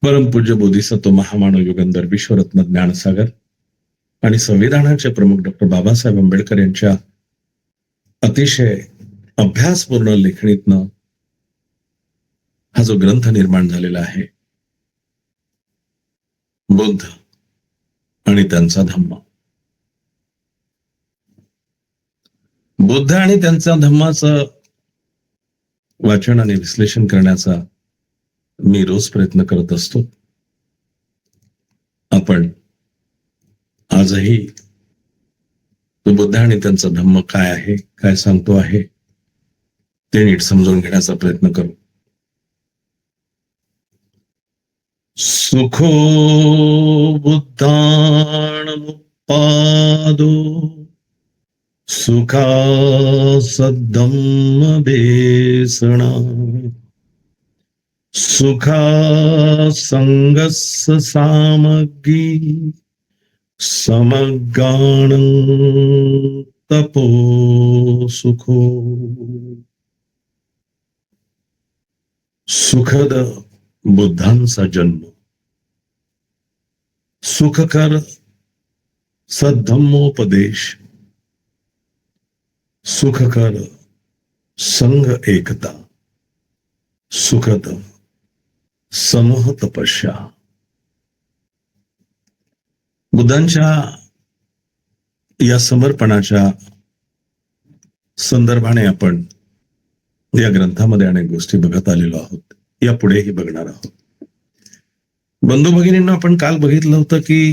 परमपूज्य बोधिसत्व महामानव युगंधर विश्वरत्न ज्ञानसागर आणि संविधानाचे प्रमुख डॉक्टर बाबासाहेब आंबेडकर यांच्या अतिशय अभ्यासपूर्ण लेखणीतनं हा जो ग्रंथ निर्माण झालेला आहे, बुद्ध आणि त्यांचा धम्म. बुद्ध आणि त्यांचा धम्माचं वाचन आणि विश्लेषण करण्याचा मी रोज प्रयत्न करत असतो. आपण आजही तो बुद्ध आणि त्यांचा धम्म काय आहे, काय सांगतो आहे, ते नीट समजून घेण्याचा प्रयत्न करू. सुखो बुद्धाणमुपादो सुखा सद्धम्म बेसणा सुखा संगस्स सामग्री समगान तपो सुखो. सुखद बुद्धांचा जन्म, सुखकर सद्धम्मोपदेश, सुखकर संघ एकता, सुखद समूह तपस्या. बुद्धांच्या या समर्पणाच्या संदर्भाने आपण या ग्रंथामध्ये अनेक गोष्टी बघत आलेलो आहोत, यापुढेही बघणार आहोत. बंधू भगिनींना आपण काल बघितलं होतं की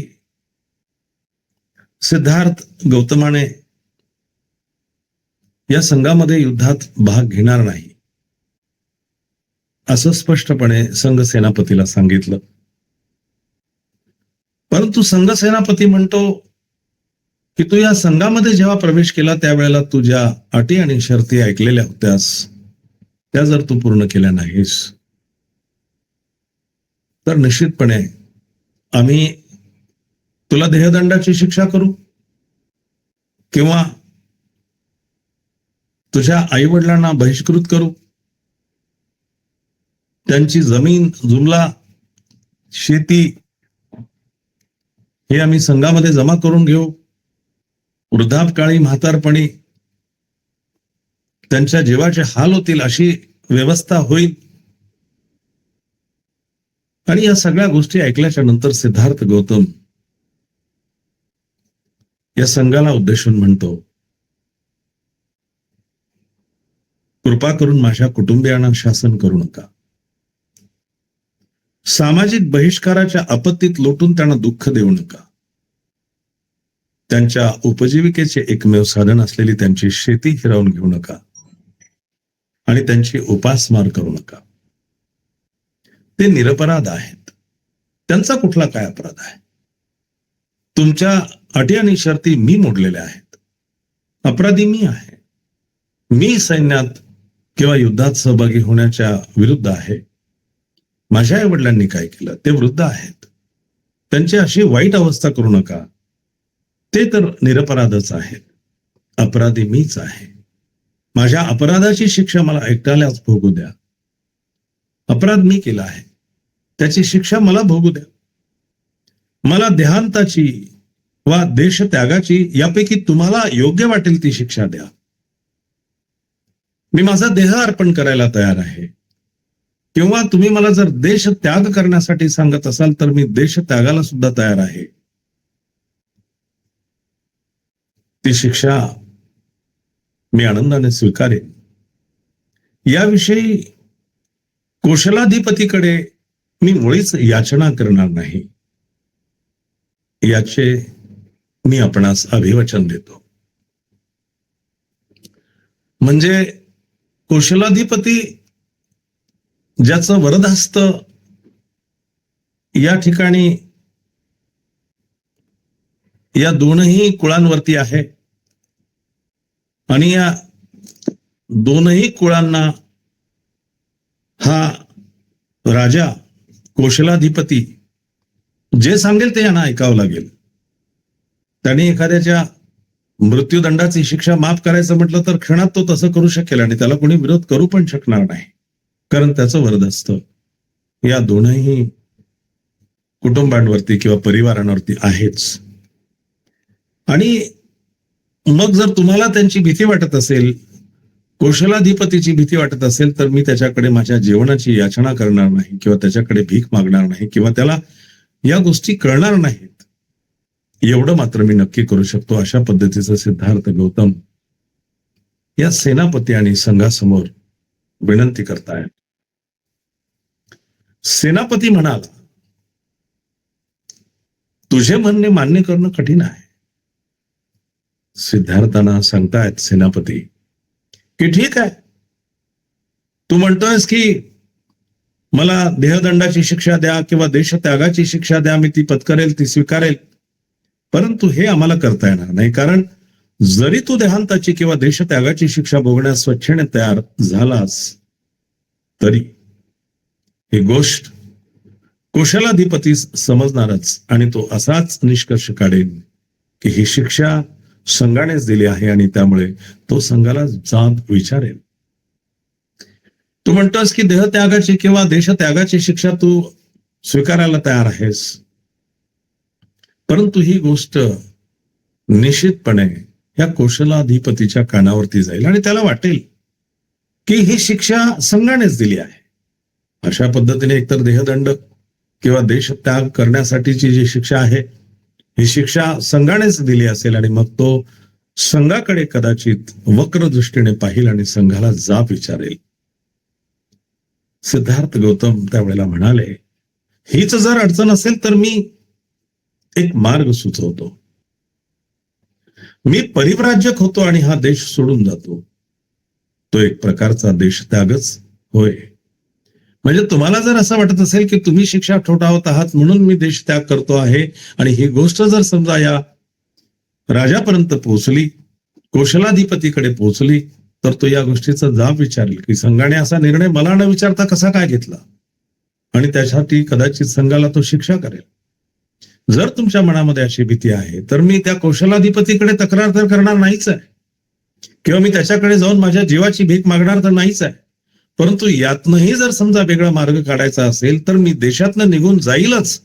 सिद्धार्थ गौतमाने या संघामध्ये युद्धात भाग घेणार नाही असं स्पष्टपणे संघ सेनापतीला सांगितलं. परंतु संघ सेनापती म्हणतो की तू या संघामध्ये जेव्हा प्रवेश केला त्यावेळेला तू ज्या अटी आणि शर्ती ऐकलेल्या होत्यास त्या जर तू पूर्ण केल्या नाहीस तर निश्चितपणे आम्ही तुला देहदंडाची शिक्षा करू किंवा तुझ्या आई वडिलांना बहिष्कृत करू, त्यांची जमीन जुमला शेती हे आम्ही संघामध्ये जमा करून घेऊ, वृद्धापकाळी म्हातारपणी त्यांच्या जीवाचे हाल होतील अशी व्यवस्था होईल. आणि या सगळ्या गोष्टी ऐकल्याच्या नंतर सिद्धार्थ गौतम या संघाला उद्देशून म्हणतो, कृपा करून माझ्या कुटुंबियांना शासन करू नका. सामाजिक बहिष्काराच्या आपत्तीत लोटून त्यांना दुःख देऊ नका. त्यांच्या उपजीविकेचे एकमेव साधन असलेली त्यांची शेती हिरावून घेऊ नका आणि त्यांची उपासमार करू नका. ते निरपराध आहेत, त्यांचा कुठला काय अपराध आहे? तुमच्या अटी आणि शर्ती मी मोडलेल्या आहेत. अपराधी मी आहे. मी सैन्यात किंवा युद्धात सहभागी होण्याच्या विरुद्ध आहे. माझ्या आई वडिलांनी काय केलं ते वृद्ध आहेत, त्यांची अशी वाईट अवस्था करू नका. ते तर निरपराधच आहेत. अपराधी मीच आहे. माझ्या अपराधाची शिक्षा मला एकट्यालाच भोगू द्या. अपराध मी केला आहे, त्याची शिक्षा मला भोगू द्या. मला देहांताची वा देशत्यागाची यापैकी तुम्हाला योग्य वाटेल ती शिक्षा द्या. मी माझा देह अर्पण करायला तयार आहे. किंवा तुम्ही मला जर देश त्याग करण्यासाठी सांगत असाल तर मी देश त्यागाला सुद्धा तयार आहे. ती शिक्षा मी आनंदाने स्वीकारेन. याविषयी कोशलाधिपतीकडे मी मुळीच याचना करणार नाही, याचे मी आपणास अभिवचन देतो. म्हणजे कोशलाधिपती ज्याचं वरदहस्त या ठिकाणी या दोनही कुळांवरती आहे आणि या दोनही कुळांना हा राजा कोशलाधिपती जे सांगेल ते यांना ऐकावं लागेल. त्याने एखाद्याच्या मृत्यूदंडाची शिक्षा माफ करायचं म्हटलं तर क्षणात तो तसं करू शकेल आणि त्याला कोणी विरोध करू पण शकणार नाही, कारण त्याचं वरदहस्त या दोनही कुटुंबांवरती किंवा परिवारांवरती आहेच. आणि मग जर तुम्हाला त्यांची भीती वाटत असेल, कौशलाधिपतीची भीती वाटत असेल, तर मी त्याच्याकडे माझ्या जीवनाची याचना करणार नाही किंवा त्याच्याकडे भीक मागणार नाही किंवा त्याला या गोष्टी कळणार नाहीत, एवढं मात्र मी नक्की करू शकतो. अशा पद्धतीचं सिद्धार्थ गौतम या सेनापती आणि संघासमोर विनंती करतायत. सेनापती म्हणाला, तुझे म्हणणे मान्य करणं कठीण आहे. सिद्धार्थांना सांगतायत सेनापती की ठीक आहे, तू म्हणतोयस की मला देहदंडाची शिक्षा द्या किंवा देशत्यागाची शिक्षा द्या, मी ती पत्करेल, ती स्वीकारेल, परंतु हे आम्हाला करता येणार नाही. कारण जरी तू देहांताची किंवा देशत्यागाची शिक्षा भोगण्यास स्वच्छेने तयार झालास तरी ही गोष्ट कुशलाधिपती समजणारच आणि तो असाच निष्कर्ष काढेल की ही शिक्षा संघानेच दिली आहे आणि त्यामुळे तो संघाला जाब विचारेल. तू म्हणतोस की देहत्यागाची किंवा देशत्यागाची शिक्षा तू स्वीकारायला तयार आहेस, परंतु ही गोष्ट निश्चितपणे या कौशलाधिपतीच्या कानावरती जाईल आणि त्याला वाटेल की ही शिक्षा संघानेच दिली आहे. अशा पद्धतीने एकतर देहदंड किंवा देशत्याग करण्यासाठीची जी शिक्षा आहे ही शिक्षा संघानेच दिली असेल आणि मग तो संघाकडे कदाचित वक्र दृष्टीने पाहिल आणि संघाला जाब विचारेल. सिद्धार्थ गौतम त्यावेळेला म्हणाले, हीच जर अडचण असेल तर मी एक मार्ग सुचवतो. मी परिव्राजक होतो आणि हा देश सोडून जातो. तो एक प्रकारचा देशत्यागच होय. म्हणजे तुम्हाला जर असं वाटत असेल की तुम्ही शिक्षा ठोठावत आहात म्हणून मी देशत्याग करतो आहे आणि ही गोष्ट जर समजा या राजापर्यंत पोहोचली, कौशलाधिपतीकडे पोहोचली, तर तो या गोष्टीचा जाब विचारेल की संघाने असा निर्णय मला न विचारता कसा काय घेतला आणि त्यासाठी कदाचित संघाला तो शिक्षा करेल. जर तुमच्या मनामध्ये अशी भीती आहे तर मी त्या कौशलाधिपतीकडे तक्रार तर करणार नाहीच आहे किंवा मी त्याच्याकडे जाऊन माझ्या जीवाची भीक मागणार तर नाहीच आहे, परंतु यातनंही जर समजा वेगळा मार्ग काढायचा असेल तर मी देशातनं निघून जाईलच,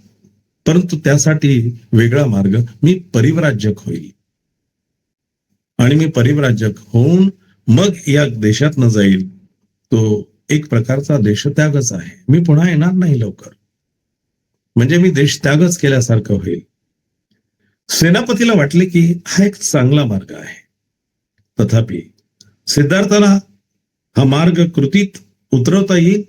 परंतु त्यासाठी वेगळा मार्ग मी परिव्राजक होईल आणि मी परिव्राजक होऊन मग या देशातनं जाईल. तो एक प्रकारचा देशत्यागच आहे. मी पुन्हा येणार नाही लवकर, म्हणजे मी देशत्यागच केल्यासारखं होईल. सेनापतीला वाटले की हा एक चांगला मार्ग आहे. तथापि सिद्धार्थाला हा मार्ग कृतीत उतरवता येईल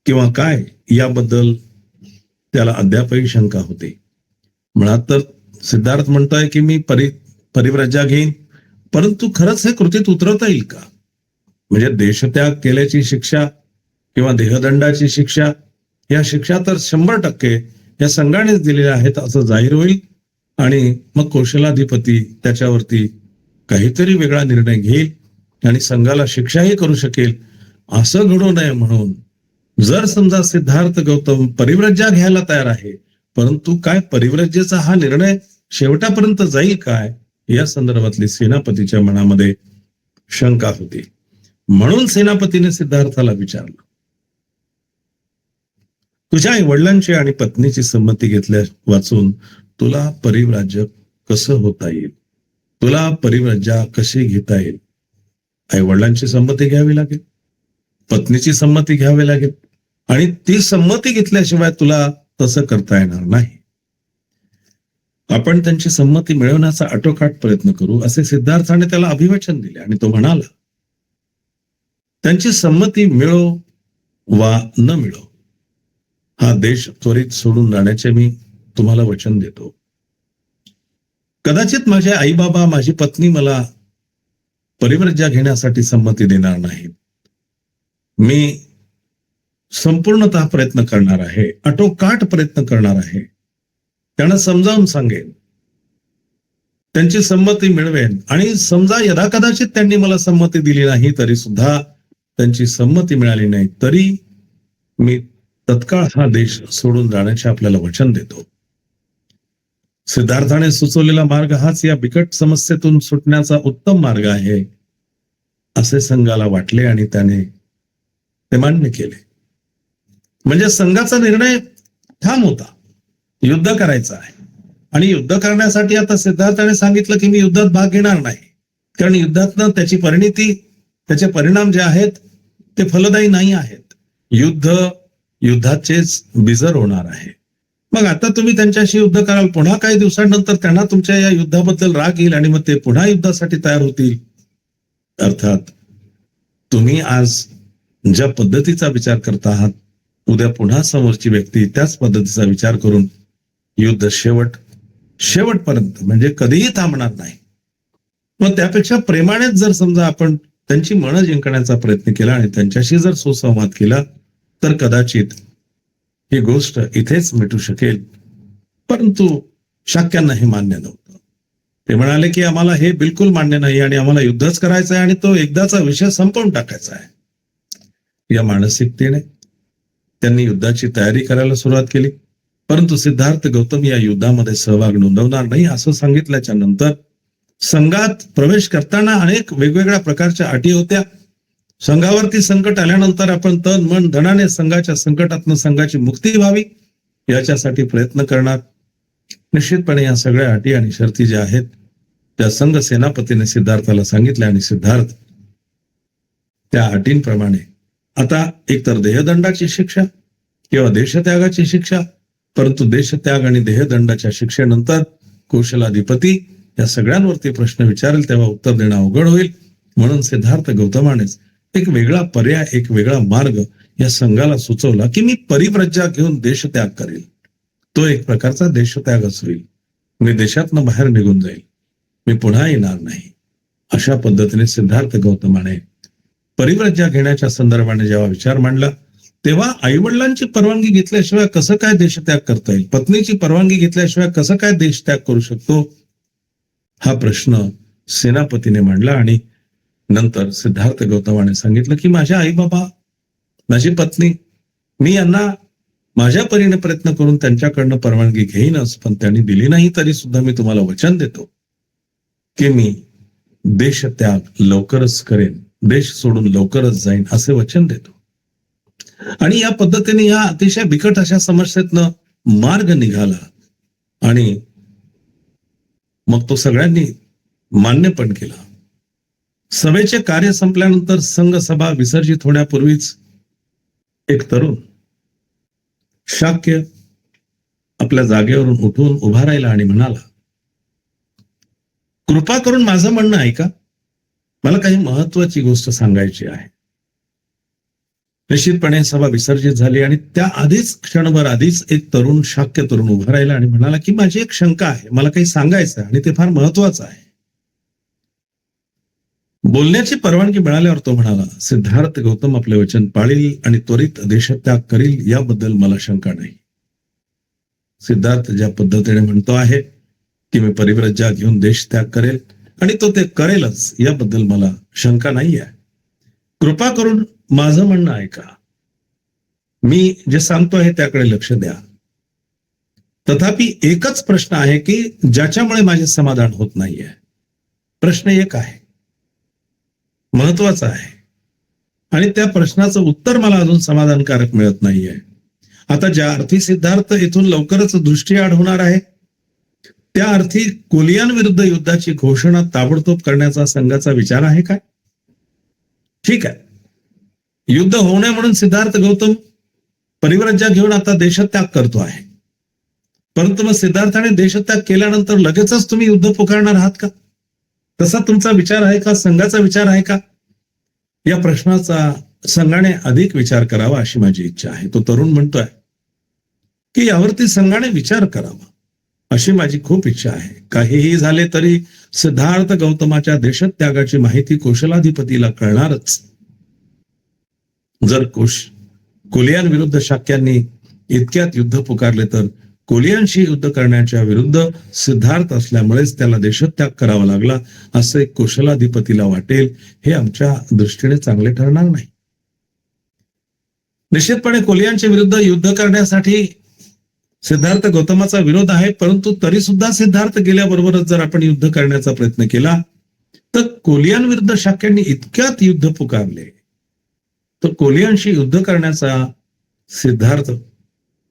किंवा काय याबद्दल त्याला अद्यापही शंका होती. मुळात तर सिद्धार्थ म्हणतोय की मी परिव्राज्या घेईन, परंतु खरंच हे कृतीत उतरवता येईल का? म्हणजे देशत्याग केल्याची शिक्षा किंवा देहदंडाची शिक्षा, या शिक्षा तर 100% या संघानेच दिलेल्या आहेत असं जाहीर होईल आणि मग कौशलाधिपती त्याच्यावरती काहीतरी वेगळा निर्णय घेईल आणि संघाला शिक्षाही करू शकेल. असं घडू नये म्हणून जर समजा सिद्धार्थ गौतम परिव्राज्या घ्यायला तयार आहे, परंतु काय परिव्राज्याचा हा निर्णय शेवटापर्यंत जाईल काय, या संदर्भातली सेनापतीच्या मनामध्ये शंका होती. म्हणून सेनापतीने सिद्धार्थाला विचारलं, तुझ्या आई वडिलांची आणि पत्नीची संमती घेतल्या वाचून तुला परिव्राजक कसं होता येईल, तुला परिव्राज्या कशी घेता येईल? आई वडिलांची संमती घ्यावी लागेल, पत्नीची संमती घ्यावी लागेल आणि ती संमती घेतल्याशिवाय तुला तसं करता येणार नाही. आपण त्यांची संमती मिळवण्याचा आटोकाट प्रयत्न करू असे सिद्धार्थाने त्याला अभिवचन दिले आणि तो म्हणाला, त्यांची संमती मिळो वा न मिळो, हा देश त्वरित सोडून जाण्याचे मी तुम्हाला वचन देतो. कदाचित माझे आई बाबा, माझी पत्नी मला परिव्राज्या घेण्यासाठी संमती देणार नाहीत. मी संपूर्णतः प्रयत्न करणार आहे, आटोकाट प्रयत्न करणार आहे, त्यांना समजावून सांगेन, त्यांची संमती मिळवेन आणि समजा यदाकदाचित त्यांनी मला संमती दिली नाही तरी सुद्धा, त्यांची संमती मिळाली नाही तरी मी तत्काळ हा देश सोडून जाण्याचे आपल्याला वचन देतो. सिद्धार्थाने सुचवलेला मार्ग हाच या बिकट समस्येतून सुटण्याचा उत्तम मार्ग आहे असे संघाला वाटले आणि त्याने ते मान्य केले. म्हणजे संघाचा निर्णय ठाम होता युद्ध करायचं आहे. आणि युद्ध करण्यासाठी आता सिद्धार्थाने सांगितलं की मी युद्धात भाग घेणार नाही, कारण युद्धातनं त्याची परिणिती, त्याचे परिणाम जे आहेत ते फलदायी नाही आहेत. युद्धाचेच बिजर होणार आहे. मग आता तुम्ही त्यांच्याशी युद्ध कराल, पुन्हा काही दिवसांनंतर त्यांना तुमच्या या युद्धाबद्दल राग येईल आणि मग ते पुन्हा युद्धासाठी तयार होतील. अर्थात तुम्ही आज ज्या पद्धतीचा विचार करता आहात, उद्या पुन्हा समोरची व्यक्ती त्याच पद्धतीचा विचार करून युद्ध शेवटपर्यंत म्हणजे कधीही थांबणार नाही. मग त्यापेक्षा प्रेमानेच जर समजा आपण त्यांची मनं जिंकण्याचा प्रयत्न केला आणि त्यांच्याशी जर सुसंवाद केला तर कदाचित ही गोष्ट इथेच मिटू शकेल. परंतु शाक्यांना हे मान्य नव्हतं. ते म्हणाले की आम्हाला हे बिलकुल मान्य नाही आणि आम्हाला युद्धच करायचं आहे आणि तो एकदाचा विषय संपवून टाकायचा आहे. या मानसिकतेने त्यांनी युद्धाची तयारी करायला सुरुवात केली. परंतु सिद्धार्थ गौतम या युद्धामध्ये सहभाग नोंदवणार नाही असं सांगितल्याच्या नंतर संघात प्रवेश करताना अनेक वेगवेगळ्या प्रकारच्या अटी होत्या. संघावरती संकट आल्यानंतर आपण तन मन धनाने संघाच्या संकटातनं संघाची मुक्ती व्हावी याच्यासाठी प्रयत्न करणार. निश्चितपणे या सगळ्या अटी आणि शर्ती ज्या आहेत त्या संघ सेनापतीने सिद्धार्थाला सांगितल्या आणि सिद्धार्थ त्या अटींप्रमाणे आता एकतर देहदंडाची शिक्षा किंवा देशत्यागाची शिक्षा, परंतु देशत्याग आणि देहदंडाच्या शिक्षेनंतर कौशलाधिपती या सगळ्यांवरती प्रश्न विचारेल तेव्हा उत्तर देणं अवघड होईल. म्हणून सिद्धार्थ गौतमानेच एक वेगळा पर्याय, एक वेगळा मार्ग या संघाला सुचवला की मी परिव्रज्या घेऊन देशत्याग करेल. तो एक प्रकारचा देशत्यागच होईल. मी देशातनं बाहेर निघून जाईल, मी पुन्हा येणार नाही. अशा पद्धतीने सिद्धार्थ गौतमाने परिव्रज्या घेण्याच्या संदर्भाने जेव्हा विचार मांडला तेव्हा आईवडिलांची परवानगी घेतल्याशिवाय कसं काय देशत्याग करता येईल, पत्नीची परवानगी घेतल्याशिवाय कसं काय देशत्याग करू शकतो, हा प्रश्न सेनापतीने मांडला. आणि नंतर सिद्धार्थ गौतमाने सांगितलं की माझ्या आई बाबा, माझी पत्नी, मी यांना माझ्या परीने प्रयत्न करून त्यांच्याकडनं परवानगी घेईनच, पण त्यांनी दिली नाही तरी सुद्धा मी तुम्हाला वचन देतो की मी देशत्याग लवकरच करेन, देश सोडून लवकरच जाईन असे वचन देतो. आणि या पद्धतीने या अतिशय बिकट अशा समस्येतनं मार्ग निघाला आणि मग तो सगळ्यांनी मान्य पण केला. सभेचे कार्य संपल्यानंतर संघ सभा विसर्जित होण्यापूर्वीच एक तरुण शाक्य आपल्या जागेवरून उठून उभा राहिला आणि म्हणाला, कृपा करून माझं म्हणणं ऐका, मला काही महत्वाची गोष्ट सांगायची आहे. निश्चितपणे सभा विसर्जित झाली आणि त्या आधीच क्षणभर आधीच एक तरुण शाक्य तरुण उभा राहिला आणि म्हणाला की माझी एक शंका आहे, मला काही सांगायचं आहे आणि ते फार महत्वाचं आहे. बोलण्याची परवानगी मिळाल्यावर तो म्हणाला, सिद्धार्थ गौतम आपले वचन पाळील आणि त्वरित देशत्याग करील याबद्दल मला शंका नाही. सिद्धार्थ ज्या पद्धतीने म्हणतो आहे की मी परिव्रज्या घेऊन देशत्याग करेल आणि तो ते करेलच याबद्दल मला शंका नाही आहे. कृपा करून माझं म्हणणं ऐका, मी जे सांगतो आहे त्याकडे लक्ष द्या. तथापि एकच प्रश्न आहे की ज्याच्यामुळे माझे समाधान होत नाहीये. प्रश्न एक आहे, महत्वाचा आहे आणि त्या प्रश्नाचं उत्तर मला अजून समाधानकारक मिळत नाहीये. आता ज्या अर्थी सिद्धार्थ इथून लवकरच दृष्टीआड होणार आहे त्या अर्थी कोलियांविरुद्ध युद्धाची घोषणा ताबडतोब करण्याचा संघाचा विचार आहे काय? ठीक आहे, युद्ध होऊ नये म्हणून सिद्धार्थ गौतम परिव्रज्या घेऊन आता देशत्याग करतो आहे, परंतु मग सिद्धार्थाने देशत्याग केल्यानंतर लगेचच तुम्ही युद्ध पुकारणार आहात का? तसा तुमचा विचार आहे का? संघाचा विचार आहे का? या प्रश्नाचा संघाने अधिक विचार करावा अशी माझी इच्छा आहे. तो तरुण म्हणतोय की यावरती संघाने विचार करावा अशी माझी खूप इच्छा आहे. काहीही झाले तरी सिद्धार्थ गौतमाच्या देशत्यागाची माहिती कौशलाधिपतीला कळणारच. जर कोलियांविरुद्ध शाक्यांनी इतक्यात युद्ध पुकारले तर कोलियांशी युद्ध करण्याच्या विरुद्ध सिद्धार्थ असल्यामुळेच त्याला देशत्याग करावा लागला असे कौशलाधिपतीला वाटेल. हे आमच्या दृष्टीने चांगले ठरणार नाही. निश्चितपणे कोलियांच्या विरुद्ध युद्ध करण्यासाठी सिद्धार्थ गौतमाचा विरोध आहे, परंतु तरी सुद्धा सिद्धार्थ गेल्याबरोबरच जर आपण युद्ध करण्याचा प्रयत्न केला तर कोलियांविरुद्ध शाक्यांनी इतक्यात युद्ध पुकारले तर कोलियांशी युद्ध करण्याचा सिद्धार्थ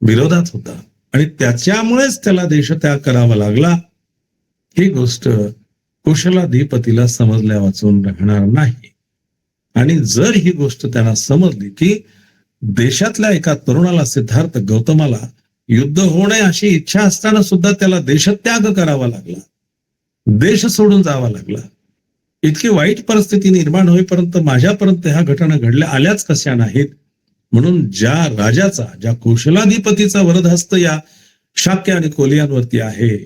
विरोधात होता आणि त्याच्यामुळेच त्याला देशत्याग करावा लागला, ही गोष्ट कुशलाधिपतीला समजल्या वाचून राहणार नाही. आणि जर ही गोष्ट त्यांना समजली की देशातल्या एका तरुणाला, सिद्धार्थ गौतमाला, युद्ध होऊ नये अशी इच्छा असताना सुद्धा त्याला देशत्याग करावा लागला, देश सोडून जावा लागला, इतकी वाईट परिस्थिती निर्माण होईपर्यंत माझ्यापर्यंत ह्या घटना घडल्या आल्याच कशा नाहीत, म्हणून ज्या राजाचा, ज्या कुशलाधिपतीचा वरदहस्त या शाक्य आणि कोलियांवरती आहे,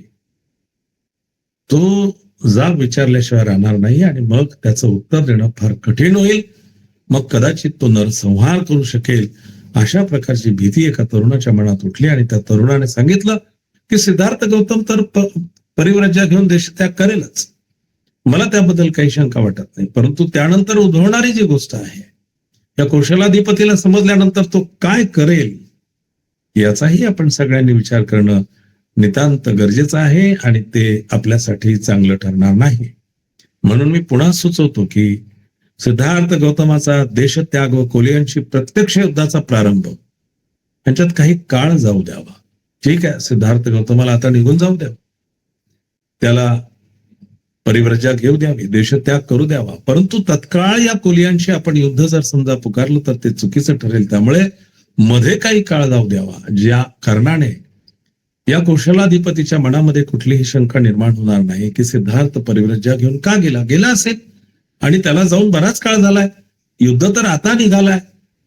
तो जाब विचारल्याशिवाय राहणार नाही. आणि मग त्याचं उत्तर देणं फार कठीण होईल. मग कदाचित तो नरसंहार करू शकेल, अशा प्रकारची भीती एका तरुणाच्या मनात उठली. आणि त्या तरुणाने सांगितलं की सिद्धार्थ गौतम तर परिव्राज्य घेऊन देशत्याग करेलच, मला त्याबद्दल काही शंका वाटत नाही. परंतु त्यानंतर उद्भवणारी जी गोष्ट आहे, या कौशलाधिपतीला समजल्यानंतर तो काय करेल याचाही आपण सगळ्यांनी विचार करणं नितांत गरजेचं आहे. आणि ते आपल्यासाठी चांगलं ठरणार नाही. म्हणून मी पुन्हा सुचवतो की सिद्धार्थ गौतमाचा देशत्याग व कोलियांशी प्रत्यक्ष युद्धाचा प्रारंभ यांच्यात काही काळ जाऊ द्यावा. ठीक आहे, सिद्धार्थ गौतमाला आता निघून जाऊ द्यावं, त्याला परिव्रजा घेऊ द्यावी, देशत्याग करू द्यावा. परंतु तत्काळ या कोलियांशी आपण युद्ध जर समजा पुकारलं तर ते चुकीचं ठरेल. त्यामुळे मध्ये काही काळ जाऊ द्यावा, ज्या कारणाने या कौशलाधिपतीच्या मनामध्ये कुठलीही शंका निर्माण होणार नाही की सिद्धार्थ परिव्रजा घेऊन का गेला असेल, आणि त्याला जाऊन बराच काळ झालाय, युद्ध तर आता निघालाय,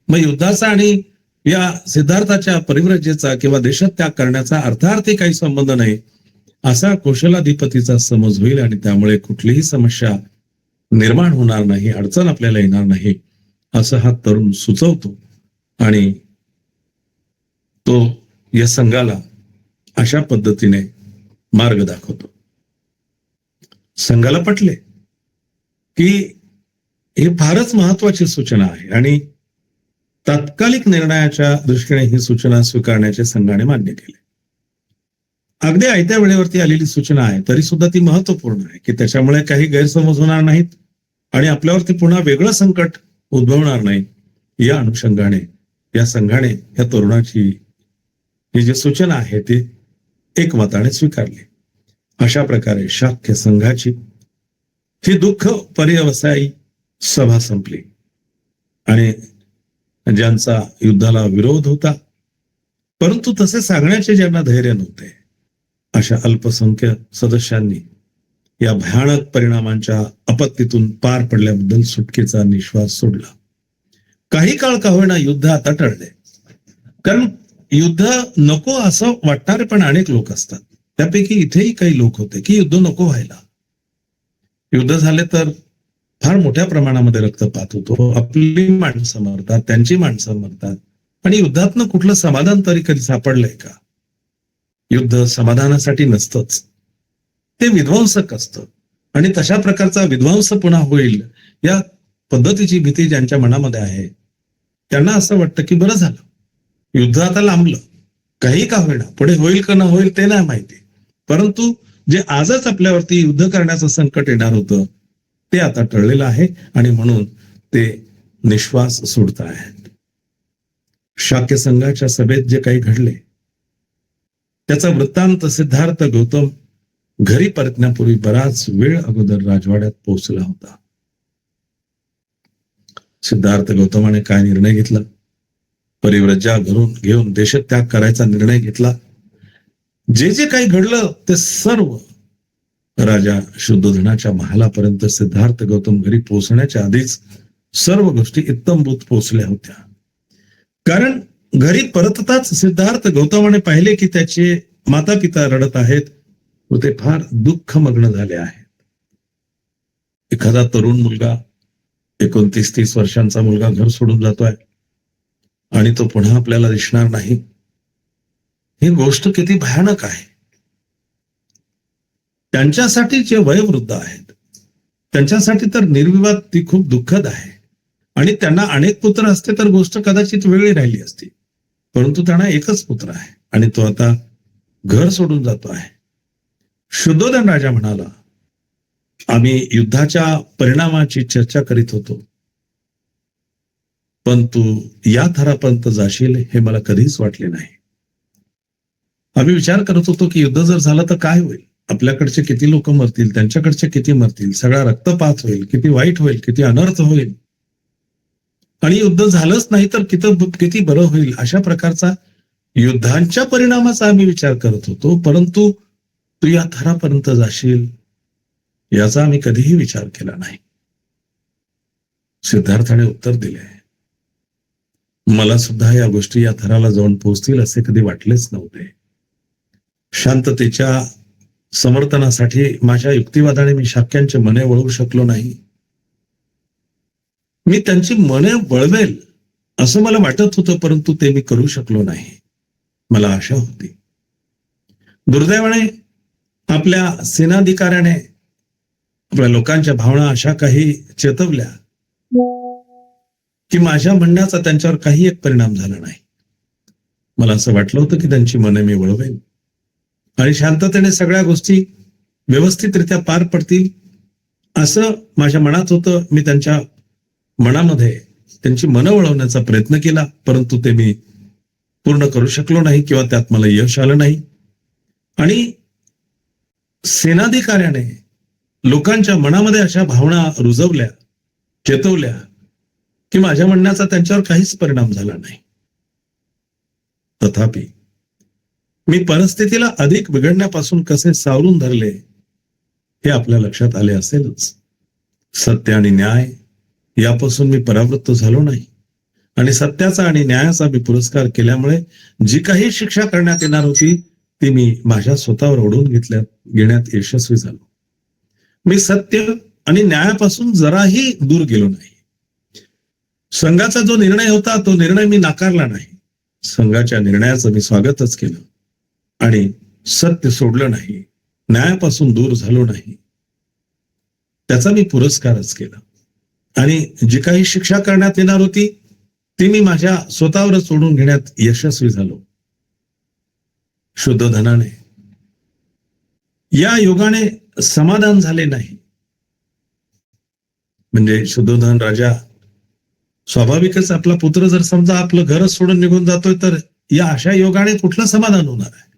मग युद्धाचा आणि या सिद्धार्थाच्या परिव्रजेचा किंवा देशत्याग करण्याचा अर्थार्थी काही संबंध नाही, असा कौशलाधिपतीचा समज होईल. आणि त्यामुळे कुठलीही समस्या निर्माण होणार नाही, अडचण आपल्याला येणार नाही, असं हा तरुण सुचवतो. आणि तो या संघाला अशा पद्धतीने मार्ग दाखवतो. संघाला पटले की ही फारच महत्वाची सूचना आहे आणि तात्कालिक निर्णयाच्या दृष्टीने ही सूचना स्वीकारण्याचे संघाने मान्य केले. अगदी आयत्या वेळेवरती आलेली सूचना आहे, तरी सुद्धा ती महत्वपूर्ण आहे की त्याच्यामुळे काही गैरसमज होणार नाहीत आणि आपल्यावरती पुन्हा वेगळं संकट उद्भवणार नाही. या अनुषंगाने या संघाने या तरुणाची ही जी सूचना आहे ती एकमताने स्वीकारली. अशा प्रकारे शाक्य संघाची ही दुःख पर्यवसायी सभा संपली आणि ज्यांचा युद्धाला विरोध होता परंतु तसे सांगण्याचे ज्यांना धैर्य नव्हते, अशा अल्पसंख्य सदस्यांनी या भयानक परिणामांच्या आपत्तीतून पार पडल्याबद्दल सुटकेचा निश्वास सोडला. काही काळ का होईना युद्ध आता टळले, कारण युद्ध नको असं वाटणारे पण अनेक लोक असतात. त्यापैकी इथेही काही लोक होते की युद्ध नको व्हायला, युद्ध झाले तर फार मोठ्या प्रमाणामध्ये रक्तपात होतो, आपली माणसं मरतात, त्यांची माणसं मरतात आणि युद्धातनं कुठलं समाधान तरी कधी सापडलंय का? युद्ध समाधानासाठी नसतंच, ते विध्वंसक असतं आणि तशा प्रकारचा विध्वंस पुन्हा होईल या पद्धतीची भीती ज्यांच्या मनामध्ये आहे त्यांना असं वाटतं की बरं झालं, युद्ध आता लांबलं, काही का होईना, पुढे होईल का न होईल ते नाही माहिती, परंतु जे आजच आपल्यावरती युद्ध करण्याचं संकट येणार होतं ते आता टळलेलं आहे आणि म्हणून ते निश्वास सोडत आहेत. शाक्य संघाच्या सभेत जे काही घडले त्याचा वृत्तांत सिद्धार्थ गौतम घरी परतण्यापूर्वी बराच वेळ अगोदर राजवाड्यात पोहोचला होता. सिद्धार्थ गौतमाने काय निर्णय घेतला? परिव्रजा घेऊन देशत्याग करायचा निर्णय घेतला. जे जे काही घडलं ते सर्व राजा शुद्धोधनाच्या महालापर्यंत सिद्धार्थ गौतम घरी पोहोचण्याच्या आधीच सर्व गोष्टी इत्तमभूत पोहोचल्या होत्या. कारण घरी परतताच सिद्धार्थ गौतमाने पाहिले की त्याचे माता पिता रडत आहेत व ते फार दुःखमग्न झाले आहेत. एखादा तरुण मुलगा 29-30 वर्षांचा मुलगा घर सोडून जातोय आणि तो पुन्हा आपल्याला दिसणार नाही, ही गोष्ट किती भयानक आहे. त्यांच्यासाठी जे वयोवृद्ध आहेत त्यांच्यासाठी तर निर्विवाद ती खूप दुःखद आहे आणि त्यांना अनेक पुत्र असते तर गोष्ट कदाचित वेगळी राहिली असती, परंतु त्यांना एकच पुत्र आहे आणि तो आता घर सोडून जातो आहे. शुद्धोधन राजा म्हणाला, आम्ही युद्धाच्या परिणामाची चर्चा करीत होतो, पण तू या थरापर्यंत जाशील हे मला कधीच वाटले नाही. आम्ही विचार करत होतो की युद्ध जर झालं तर काय होईल, आपल्याकडचे किती लोक मरतील, त्यांच्याकडचे किती मरतील, सगळा रक्तपात होईल, किती वाईट होईल, किती अनर्थ होईल, आणि युद्ध झालंच नाही तर किती बरं होईल. अशा प्रकारचा युद्धांच्या परिणामाचा आम्ही विचार करत होतो. परंतु तू या थरापर्यंत जाशील याचा आम्ही कधीही विचार केला नाही. सिद्धार्थाने उत्तर दिले, मला सुद्धा या गोष्टी या थराला जाऊन पोहोचतील असे कधी वाटलेच नव्हते. शांततेच्या समर्थनासाठी माझ्या युक्तिवादाने मी शाक्यांचे मने वळवू शकलो नाही. मी त्यांची मने वळवेल असं मला वाटत होतं, परंतु ते मी करू शकलो नाही. मला आशा होती. दुर्दैवाने आपल्या सेनाधिकाऱ्याने आपल्या लोकांच्या भावना अशा काही चेतवल्या की माझ्या म्हणण्याचा त्यांच्यावर काही एक परिणाम झाला नाही. मला असं वाटलं होतं की त्यांची मने मी वळवेन आणि शांततेने सगळ्या गोष्टी व्यवस्थितरित्या पार पडतील असं माझ्या मनात होतं. मी त्यांच्या मनामध्ये त्यांची मनं वळवण्याचा प्रयत्न केला, परंतु ते मी पूर्ण करू शकलो नाही किंवा त्यात मला यश आलं नाही. आणि सेनाधिकाऱ्याने लोकांच्या मनामध्ये अशा भावना रुजवल्या, चेतवल्या की माझ्या म्हणण्याचा त्यांच्यावर काहीच परिणाम झाला नाही. तथापि मी परिस्थितीला अधिक बिघडण्यापासून कसे सावरून धरले हे आपल्या लक्षात आले असेलच. सत्य आणि न्याय यापासून मी परावृत्त झालो नाही आणि सत्याचा आणि न्यायाचा मी पुरस्कार केल्यामुळे जी काही शिक्षा करण्यात येणार होती ती मी माझ्या स्वतःवर ओढून घेण्यात यशस्वी झालो. मी सत्य आणि न्यायापासून जराही दूर गेलो नाही. संघाचा जो निर्णय होता तो निर्णय मी नाकारला नाही. संघाच्या निर्णयाचं मी स्वागतच केलं आणि सत्य सोडलं नाही, न्यायापासून दूर झालो नाही, त्याचा मी पुरस्कारच केला. आणि जी काही शिक्षा करण्यात येणार होती ती मी माझ्या स्वतःवरच सोडून घेण्यात यशस्वी झालो. शुद्ध धनाने या योगाने समाधान झाले नाही. म्हणजे शुद्धोधन राजा स्वाभाविकच आपला पुत्र जर समजा आपलं घरच सोडून निघून जातोय तर या अशा योगाने कुठलं समाधान होणार आहे.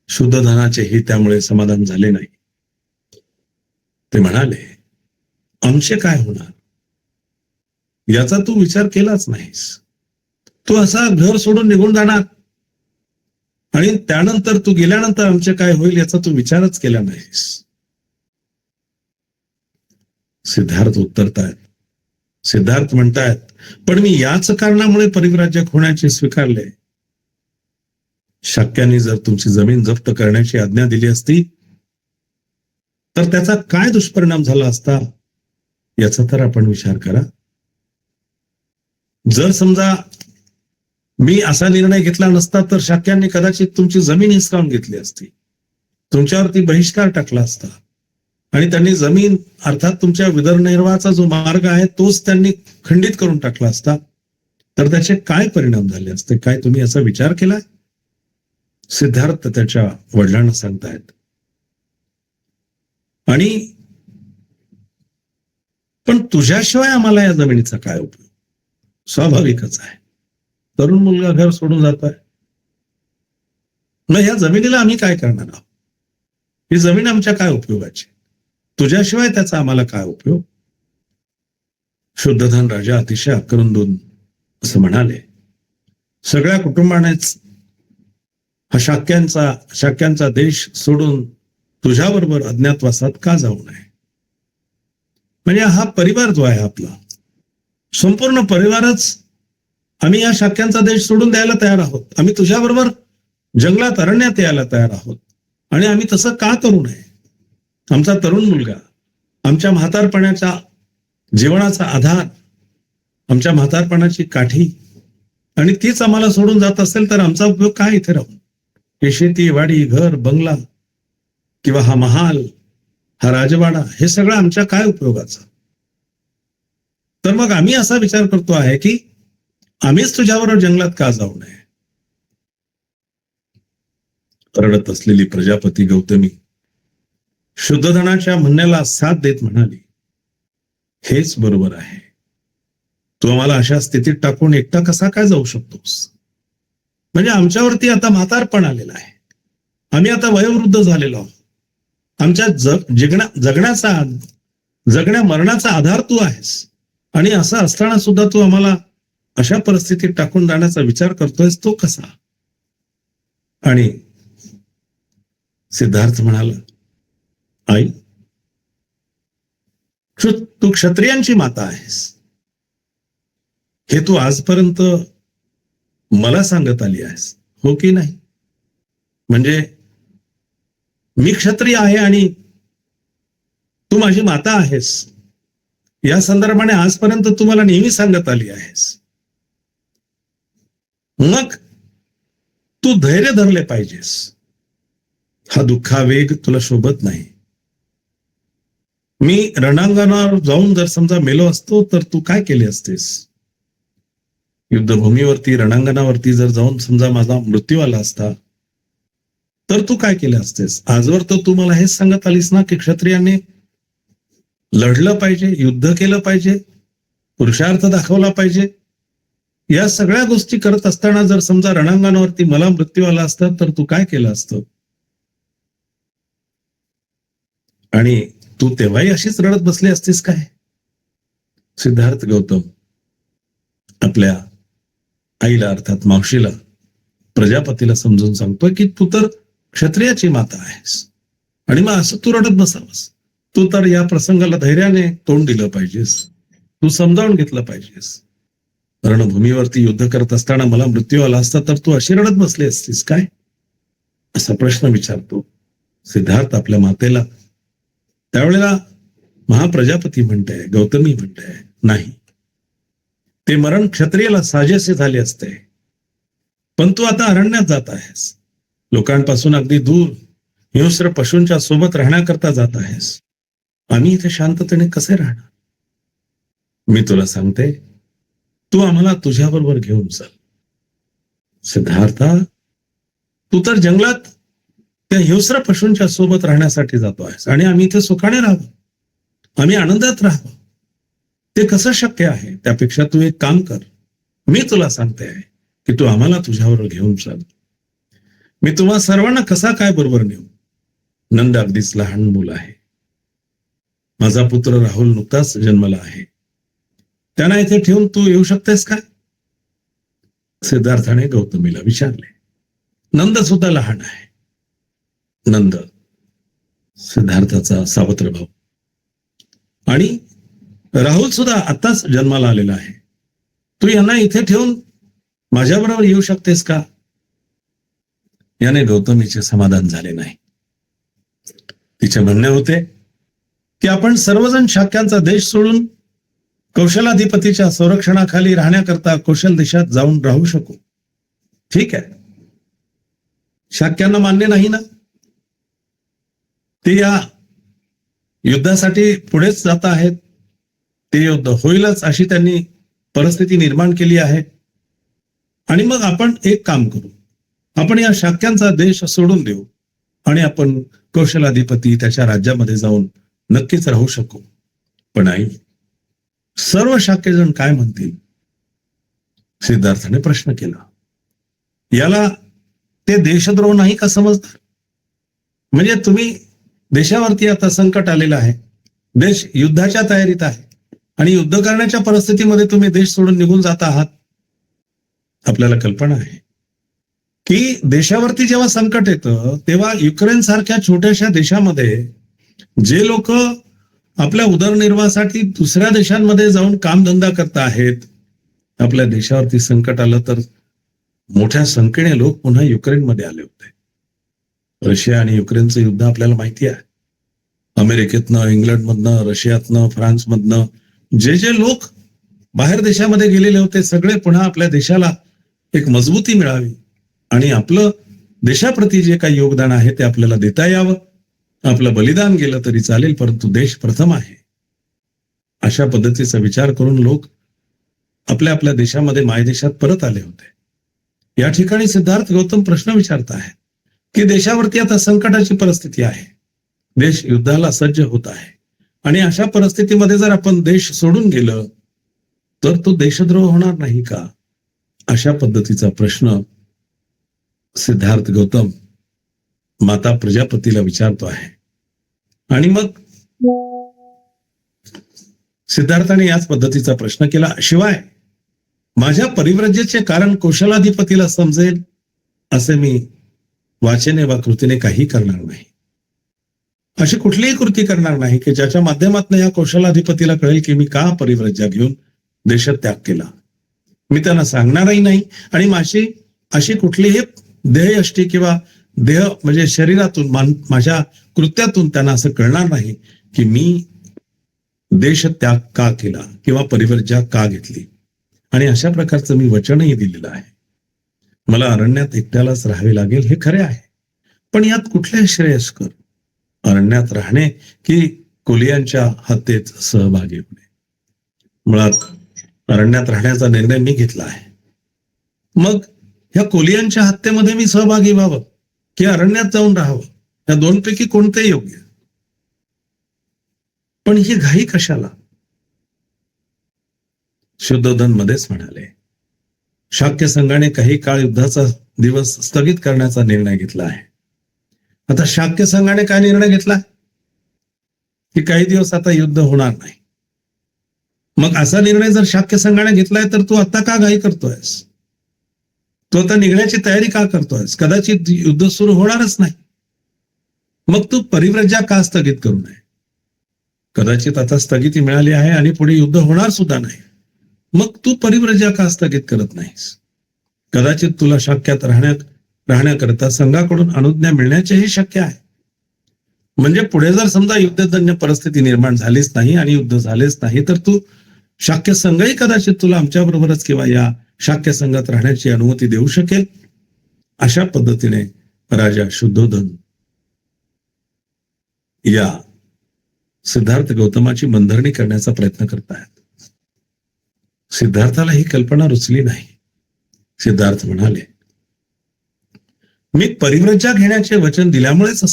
शुद्ध धनाचेही त्यामुळे समाधान झाले नाही. ते म्हणाले, आमचे काय होणार याचा तू विचार केलाच नाहीस. तू असा घर सोडून निघून जाणार आणि त्यानंतर तू गेल्यानंतर आमचे काय होईल याचा तू विचारच केला नाहीस. सिद्धार्थ उत्तरतायत, सिद्धार्थ म्हणतायत, पण मी याच कारणामुळे परिव्राजक होण्याचे स्वीकारले. शाक्यांनी जर तुमची जमीन जप्त करण्याची आज्ञा दिली असती तर त्याचा काय दुष्परिणाम झाला असता याचा तर आपण विचार करा. जर समजा मी असा निर्णय घेतला नसता तर शाक्यांनी कदाचित तुमची जमीन हिसकावून घेतली असती, तुमच्यावरती बहिष्कार टाकला असता आणि त्यांनी जमीन अर्थात तुमच्या उदरनिर्वाहाचा जो मार्ग आहे तोच त्यांनी खंडित करून टाकला असता. तर त्याचे काय परिणाम झाले असते, काय तुम्ही याचा विचार केलाय? सिद्धार्थ त्याच्या वडिलांना सांगतायत. आणि पण तुझ्याशिवाय आम्हाला या जमिनीचा काय उपयोग? स्वाभाविकच आहे, तरुण मुलगा घर सोडून जातोय, मग ह्या जमिनीला आम्ही काय करणार आहोत? ही जमीन आमच्या काय उपयोगाची? तुझ्याशिवाय त्याचा आम्हाला काय उपयोग? शुद्धधन राजा अतिशय आकरुंदून असं म्हणाले, सगळ्या कुटुंबानेच हा शाक्यांचा देश सोडून तुझ्याबरोबर अज्ञातवासात का जाऊ नये? म्हणजे हा परिवार जो आहे आपला, संपूर्ण परिवारच आम्ही या शाक्यांचा देश सोडून द्यायला तयार आहोत. आम्ही तुझ्याबरोबर जंगलात अरण्यात यायला तयार आहोत. आणि आम्ही तसं का करू नये? आमचा तरुण मुलगा, आमच्या म्हातारपणाच्या जीवनाचा आधार, आमच्या म्हातारपणाची काठी, आणि तीच आम्हाला सोडून जात असेल तर आमचा उपयोग काय इथे राहून? हे शेती, वाडी, घर, बंगला किंवा हा महाल, हा राजवाडा, हे सगळं आमच्या काय उपयोगाचं? तर मग आम्ही असा विचार करतो आहे की आम्हीच तुझ्याबरोबर जंगलात का जाऊ नये? रडत असलेली प्रजापती गौतमी शुद्धधनाच्या म्हणण्याला साथ देत म्हणाली, हेच बरोबर आहे. तू आम्हाला अशा स्थितीत टाकून एकटा कसा काय जाऊ शकतोस? म्हणजे आमच्यावरती आता म्हातारपण आलेला आहे, आम्ही आता वयोवृद्ध झालेलो आहोत. आमच्या जगण्या मरणाचा आधार तू आहेस, आणि असं असताना सुद्धा तू आम्हाला अशा परिस्थितीत टाकून जाण्याचा विचार करतोयस, तो कसा? आणि सिद्धार्थ म्हणाला, आई, तू क्षत्रियांची माता आहेस, हे तू आजपर्यंत मला सांगत आली आहेस, हो की नाही? म्हणजे मी क्षत्रिय आहे आणि तू माझी माता आहेस, या संदर्भाने आजपर्यंत तू मला नेहमी सांगत आली आहेस. मग तू धैर्य धरले पाहिजेस. हा दुःखावेग तुला शोभत नाही. मी रणांगणावर जाऊन जर समजा मेलो असतो तर तू काय केले असतेस? युद्धभूमीवरती, रणांगणावरती जर जाऊन समजा माझा मृत्यू आला असता तर तू काय केले असतेस? आजवर तर तू मला हेच सांगत आलीस ना की क्षत्रियाने लढलं पाहिजे, युद्ध केलं पाहिजे, पुरुषार्थ दाखवला पाहिजे. या सगळ्या गोष्टी करत असताना जर समजा रणांगणावरती मला मृत्यू आला असता तर तू काय केलं असतं? आणि तू तेव्हाही अशीच रडत बसली असतीस काय? सिद्धार्थ गौतम आपल्या आईला, अर्थात मावशीला, प्रजापतीला समजून सांगतोय की तू तर क्षत्रियाची माता आहेस आणि मग असं तू रडत बसावंस. तू तर या प्रसंगाला धैर्याने तोंड दिलं पाहिजेस, तू समजावून घेतलं पाहिजेस. रणभूमीवरती युद्ध करत असताना मला मृत्यू आला असता तर तू अशी रडत बसली असतीस काय? असा प्रश्न विचारतो सिद्धार्थ आपल्या मातेला. त्यावेळेला महाप्रजापती म्हणते, गौतमी म्हणते, नाही, ते मरण क्षत्रियाला साजेसे झाले असते, पण तू आता अरण्यात जात आहेस, लोकांपासून अगदी दूर हिंस्र पशूंच्या सोबत राहण्याकरता जात आहेस. आम्ही इथे शांततेने कसे राहणार? मी तुला सांगते, तू आम्हाला तुझ्याबरोबर घेऊन चल. सिद्धार्था, तू तर जंगलात त्या हिंस्र पशूंच्या सोबत राहण्यासाठी जातो आहेस आणि आम्ही इथे सुखाने राहावं, आम्ही आनंदात राहावं, ते कसं शक्य आहे? त्यापेक्षा तू एक काम कर, मी तुला सांगते आहे की तू आम्हाला तुझ्याबरोबर घेऊन चल. मी तुम्हा सर्वांना कसा काय बरोबर नेऊ? नंद अगदीच लहान मुलं आहे, माझा पुत्र राहुल नुकताच जन्मला आहे, त्यांना इथे ठेवून तू येऊ शकतेस का? सिद्धार्थाने गौतमीला विचारले. नंद सुद्धा लहान आहे. नंद सिद्धार्थाचा सावत्र भाऊ, आणि राहुल सुद्धा आताच जन्माला आलेला आहे. तू यांना इथे ठेवून माझ्याबरोबर येऊ शकतेस का? याने गौतमीचे समाधान झाले नाही. तिचे म्हणणे होते की आपण सर्वजण शाक्यांचा देश सोडून कौशलाधिपतीच्या संरक्षणाखाली राहण्याकरता कौशल देशात जाऊन राहू शकू. ठीक आहे, शाक्यांना मान्य नाही ना, ते या युद्धासाठी पुढेच जात आहेत, ते युद्ध होईलच अशी त्यांनी परिस्थिती निर्माण केली आहे. आणि मग आपण एक काम करू, आपण या शाक्यांचा देश सोडून देऊ आणि आपण कौशलाधिपती त्याच्या राज्यामध्ये जाऊन नक्कीच राहू शकू. पण आई, सर्व शाक्यजण काय म्हणतील? सिद्धार्थाने प्रश्न केला. याला ते देशद्रोह नाही का समजणार? म्हणजे तुम्ही देशावरती आता संकट आलेलं आहे, देश युद्धाच्या तयारीत आहे आणि युद्ध करण्याच्या परिस्थितीमध्ये तुम्ही देश सोडून निघून जात आहात. आपल्याला कल्पना आहे की देशावरती जेव्हा संकट येतं तेव्हा युक्रेन सारख्या छोट्याशा देशामध्ये जे लोक आपल्या उदरनिर्वाहासाठी दुसऱ्या देशांमध्ये जाऊन कामधंदा करत आहेत, आपल्या देशावरती संकट आलं तर मोठ्या संख्येने लोक पुन्हा युक्रेनमध्ये आले होते. रशिया आणि युक्रेनचं युद्ध आपल्याला माहिती आहे. अमेरिकेतनं, इंग्लंडमधनं, रशियातनं, फ्रान्समधनं जे जे लोक बाहेर देशामध्ये गेलेले होते सगळे पुन्हा आपल्या देशाला एक मजबूती मिळावी आणि आपलं देशाप्रती जे काही योगदान आहे ते आपल्याला देता यावं. आपलं बलिदान गेलं तरी चालेल, परंतु देश प्रथम आहे, अशा पद्धतीचा विचार करून लोक आपल्या आपल्या देशामध्ये मायदेशात परत आले होते. या ठिकाणी सिद्धार्थ गौतम प्रश्न विचारत आहे की देशावरती आता संकटाची परिस्थिती आहे, देश युद्धाला सज्ज होत आहे आणि अशा परिस्थितीमध्ये जर आपण देश सोडून गेलं तर तो देशद्रोह होणार नाही का? अशा पद्धतीचा प्रश्न सिद्धार्थ गौतम माता प्रजापतीला विचारतो आहे. आणि मग सिद्धार्थाने याच पद्धतीचा प्रश्न केला, शिवाय माझ्या परिव्रजेचे कारण कौशलाधिपतीला समजेल असे मी वाचेने वा कृतीने काही करणार नाही. अशी कुठलीही कृती करणार नाही की ज्याच्या माध्यमातून या कौशलाधिपतीला कळेल की मी का परिव्रजा घेऊन देशत्याग केला. मी त्यांना सांगणारही नाही आणि माझी अशी कुठलीही देहयष्टी किंवा देह म्हणजे शरीरातून माझ्या कृत्यातून त्यांना असं कळणार नाही की मी देशत्याग का केला किंवा परिव्रजा का घेतली. आणि अशा प्रकारचं मी वचनही दिलेलं आहे. मला अरण्यात एकट्यालाच राहावे लागेल हे खरे आहे, पण यात कुठले श्रेयस्कर अरण्यात राहणे की कोलियांच्या हत्येत सहभागी होणे. मुळात अरण्यात राहण्याचा निर्णय मी घेतला आहे. मग ह्या कोलियांच्या हत्येमध्ये मी सहभागी व्हावं की अरण्यात जाऊन राहावं, या दोनपैकी कोणते योग्य. पण ही घाई कशाला. शुद्धोधन मध्येच म्हणाले, शाक्य संघाने काही काळ युद्धाचा दिवस स्थगित करण्याचा निर्णय घेतला आहे. आता शाक्य संघाने काय निर्णय घेतला की काही दिवस आता युद्ध होणार नाही. मग असा निर्णय जर शाक्य संघाने घेतलाय तर तू आता का घाई करतोयस. तू आता निघण्याची तयारी का करतोयस. कदाचित युद्ध सुरू होणारच नाही. मग तू परिव्रजा का स्थगित करू नये. कदाचित आता स्थगिती मिळाली आहे आणि पुढे युद्ध होणार सुद्धा नाही. मग तू परिव्रजा का स्थगित करत नाहीस. कदाचित तुला शाक्यात राहण्याकरता संघाकडून अनुज्ञा मिळण्याचेही शक्य आहे. म्हणजे पुढे जर समजा युद्धजन्य परिस्थिती निर्माण झालीच नाही आणि युद्ध झालेच नाही तर तू शाक्य संघही कदाचित तुला आमच्या बरोबरच किंवा या शाक्य संघात राहण्याची अनुमती देऊ शकेल. अशा पद्धतीने राजा शुद्धोधन या सिद्धार्थ गौतमाची मनधरणी करण्याचा प्रयत्न करत आहेत. सिद्धार्थाला ही कल्पना रुचली नाही. सिद्धार्थ म्हणाले, मी परिव्रजा घेण्याचे वचन दिल्यामुळेच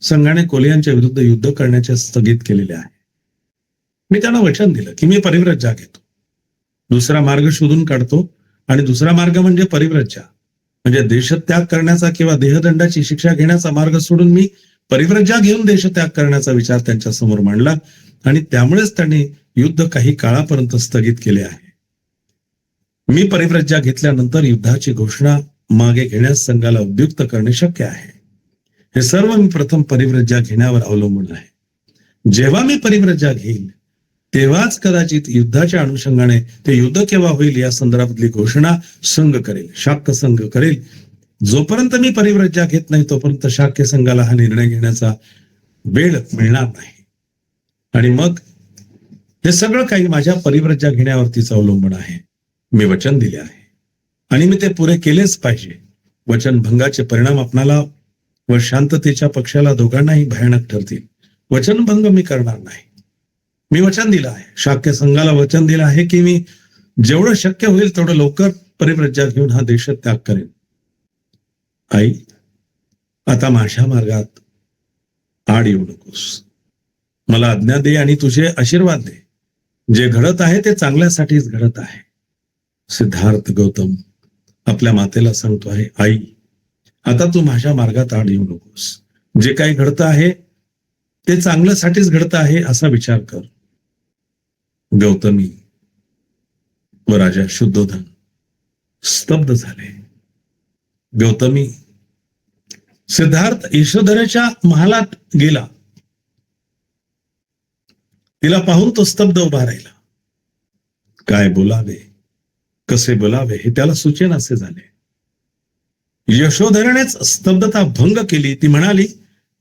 संघाने कोलियांच्या विरुद्ध युद्ध करण्याचे स्थगित केलेले आहे. मी त्यांना वचन दिलं की मी परिव्रजा घेतो, दुसरा मार्ग शोधून काढतो आणि दुसरा मार्ग म्हणजे परिव्रजा म्हणजे देशत्याग करण्याचा किंवा देहदंडाची शिक्षा घेण्याचा मार्ग सोडून मी परिव्रजा घेऊन देशत्याग करण्याचा विचार त्यांच्या समोर मांडला आणि त्यामुळेच त्यांनी युद्ध काही काळापर्यंत स्थगित केले आहे. मी परिव्रजा घेतल्यानंतर युद्धाची घोषणा मागे घेण्यास संघाला उद्युक्त करणे शक्य आहे. हे सर्व मी प्रथम परिव्रजा घेण्यावर अवलंबून आहे. जेव्हा मी परिव्रजा घेईल तेव्हाच कदाचित युद्धाच्या अनुषंगाने ते युद्ध केव्हा होईल या संदर्भातली घोषणा संघ करेल, शाक्य संघ करेल. जोपर्यंत मी परिव्रजा घेत नाही तोपर्यंत शाक्य संघाला हा निर्णय घेण्याचा वेळ मिळणार नाही. आणि मग हे सगळं काही माझ्या परिव्रजा घेण्यावरतीच अवलंबून आहे. मी वचन दिले आहे आणि मी ते पुरे केलेच पाहिजे. वचन भंगाचे परिणाम आपणाला व शांततेच्या पक्षाला दोघांनाही भयानक ठरतील. वचनभंग मी करणार नाही. मी वचन दिलं आहे, शाक्य संघाला वचन दिलं आहे की मी जेवढं शक्य होईल तेवढं लवकर परिव्रजा घेऊन हा देशत्याग करेन. आई, आता माझ्या मार्गात आड येऊ नकोस. मला आज्ञा दे आणि तुझे आशीर्वाद दे. जे घडत आहे ते चांगल्यासाठीच घडत आहे. सिद्धार्थ गौतम आपल्या मातेला सांगतो आहे, आई, आता तू माझ्या मार्गात आड येऊ नकोस. जे काही घडतं आहे ते चांगल्यासाठीच घडतं आहे असा विचार कर. गौतमी व राजा शुद्धोधन स्तब्ध झाले. गौतमी सिद्धार्थ यशोधरेच्या महालात गेला. तिला पाहून तो स्तब्ध उभा राहिला. काय बोलावे, कसे बोलावे हे त्याला सुचेनासे झाले. यशोधरेनेच स्तब्धता भंग केली. ती म्हणाली,